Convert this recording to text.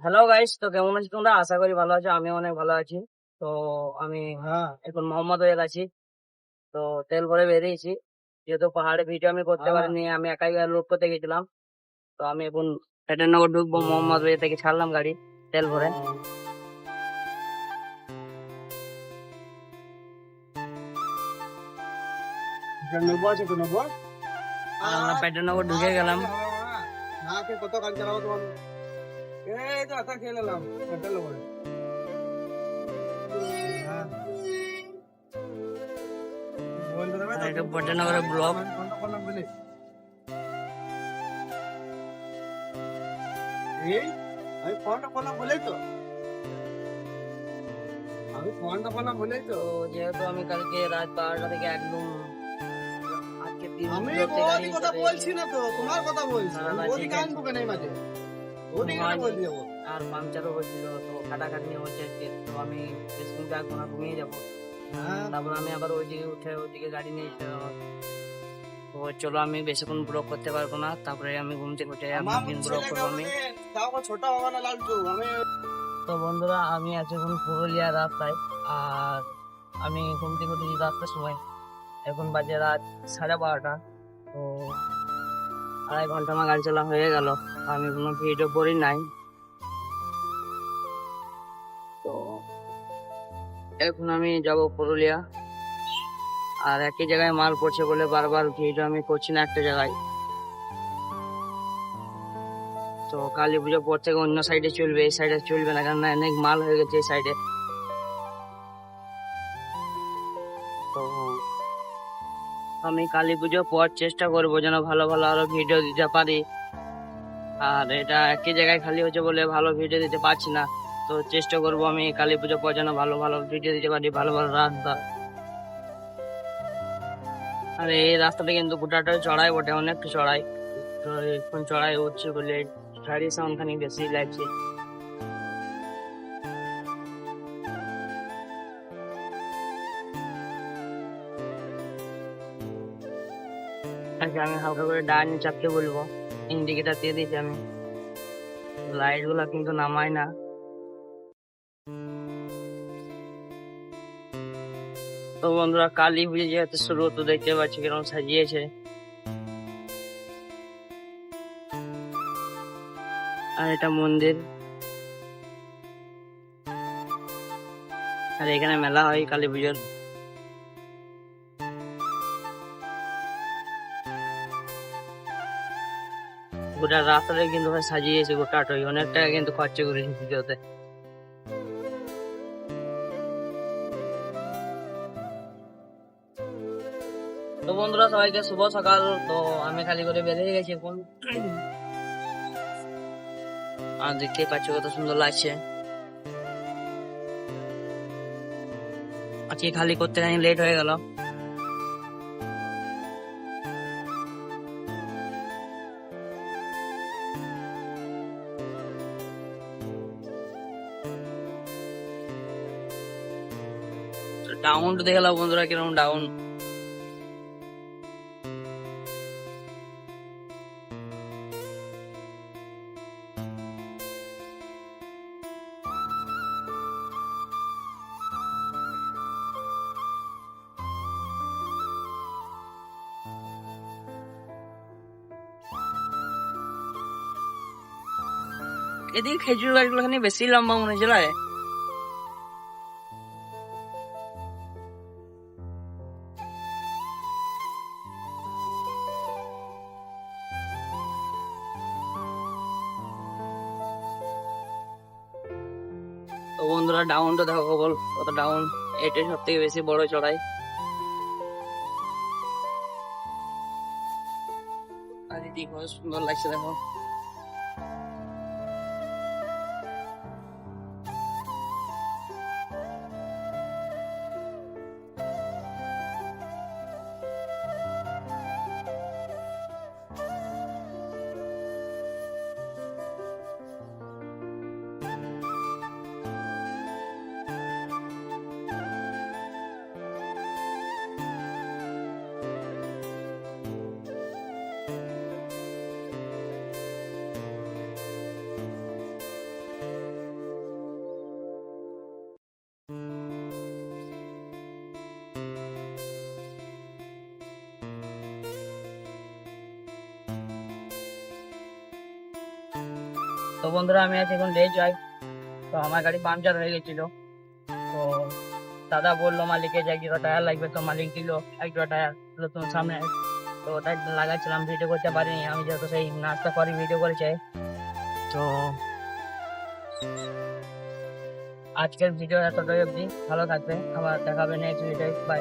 Hello guys, তো কেমন আছো তোমরা? আশা করি ভালো আছো। আমি অনেক ভালো আছি। তো আমি এখন মোহাম্মদ হয়ে গেছি। তো তেল ভরে বেরিয়েছি, যেহেতু পাহাড়ে ভিডিও আমি করতে পারিনি, আমি একাই লোড করতে গেছিলাম। তো আমি এখন পেটানগর ঢুকবো, মোহাম্মদ হয়ে থেকে ছাড়লাম গাড়ি তেল ভরে। আর আমরা পেটানগর ঢুকে গেলাম। কত কাজ চালাবো তোমার এই তো আটা খেয়ে নিলাম পেট্রোল করে আর এটা পেটানগরের ব্লক। আমি ফোনটা করলাম বলেই তো তো যেহেতু আমি কালকে রাত 12টা থেকে একদম আজকে 3 আমি দিন ধরে গাড়ি কথা চালিয়ে বলছি না তো তোমার কথা বলছি সারা রাত ওদিকে জেগে আনবো কেন এই মাঝে ওদিকে হয়নি। বলে যাবো আর পাংচারও হচ্ছিল, তো খাটাখাটনি হচ্ছে আজকে। তো আমি বেশিক্ষণ থাকবো না, ঘুমিয়ে যাবো। তারপর আমি আবার ওইদিকে উঠে ওইদিকে গাড়ি নিয়ে যেতে হবে। তো চলো, আমি বেশিক্ষণ ব্লক করতে পারবো না। তারপরে আমি ঘুম থেকে উঠে একদিন ব্লক করবো আমি। ছোট হবে না লালটু আমি তো বন্ধুরা, আমি আছি এখন পুরুলিয়া রাস্তায়। আর আমি ঘুম থেকে উঠেছি রাস্তার সময়। এখন বাজে রাত 12:30। তো 2.5 ঘন্টা আমার গাড়ি চালা হয়ে গেল, আমি কোনো ভিডিও করি নাই। তো এখন আমি যাব পুরুলিয়া। আর একই জায়গায় মাল পড়ছে বলে বারবার ভিডিও আমি করছি না একটা জায়গায়। তো কালী পুজো পর থেকে অন্য সাইডে চলবে, এই সাইডে চলবে না, কারণ অনেক মাল হয়ে গেছে এই সাইডে। তো আমি কালী পুজো পর চেষ্টা করবো যেন ভালো ভালো আরো ভিডিও দিতে পারি। আর এটা একই জায়গায় খালি হচ্ছে বলে ভালো ভিডিও দিতে পারছি না। তো চেষ্টা করবো আমি কালী পুজো পর যেন ভালো ভালো ভিডিও দিতে পারি, ভালো ভালো রাস্তা। আর এই রাস্তাটা কিন্তু গোটাটা চড়াই বটে, অনেকটা চড়াই। তো এখন চড়াই উঠছে বলে গাড়ির সাউন্ড খানি বেশি লাগছে। আচ্ছা, আমি হালকা করে ডান চাপতে বলবো। ইন্ডিকেটার দিয়ে দিয়েছি আমি, লাইট গুলা কিন্তু নামাই না। তো বন্ধুরা, কালী পুজো যেহেতু শুরু, তো দেখতে পাচ্ছি কিরকম সাজিয়েছে। আর এটা মন্দির, আর এখানে মেলা হয় কালী পুজোর। গোটা রাস্তাটা কিন্তু ভাই সাজিয়েছে, গোটাটাই অনেক টাকা কিন্তু খরচা করেছে পুজোতে। তো বন্ধুরা, সবাইকে শুভ সকাল। তো আমি খালি করে বেরিয়ে গেছি এখন। আর দেখতে পাচ্ছ কত সুন্দর লাগছে। আজকে খালি করতে খানি লেট হয়ে গেল। ডাউন দেখে নাও বন্ধুরা, কিরকম ডাউন। এদিকে খেজুর গাছগুলো খানি বেশি লম্বা মনে হচ্ছে লাগে। তো বন্ধুরা, ডাউনটা দেখো কেবল কত ডাউন। এটাই সব থেকে বেশি বড় চড়াই। আর এদিকে কত সুন্দর লাগছে দেখো। তো বন্ধুরা আমি আছি এখন লেজ যাই। তো আমার গাড়ি পাংচার হয়ে গেছিল, তো দাদা বললো মালিকে যে এক জোড়া টায়ার লাগবে, তো মালিক দিল এক জোড়া টায়ার নতুন সামনে। তো ওটাই লাগাচ্ছিলাম, ভিডিও করতে পারিনি আমি, যেহেতু সেই নাস্তা করে ভিডিও করেছে। তো আজকের ভিডিও এতটাই অবধি, ভালো থাকবে, আবার দেখাবে নেক্সট ভিডিও, বাই।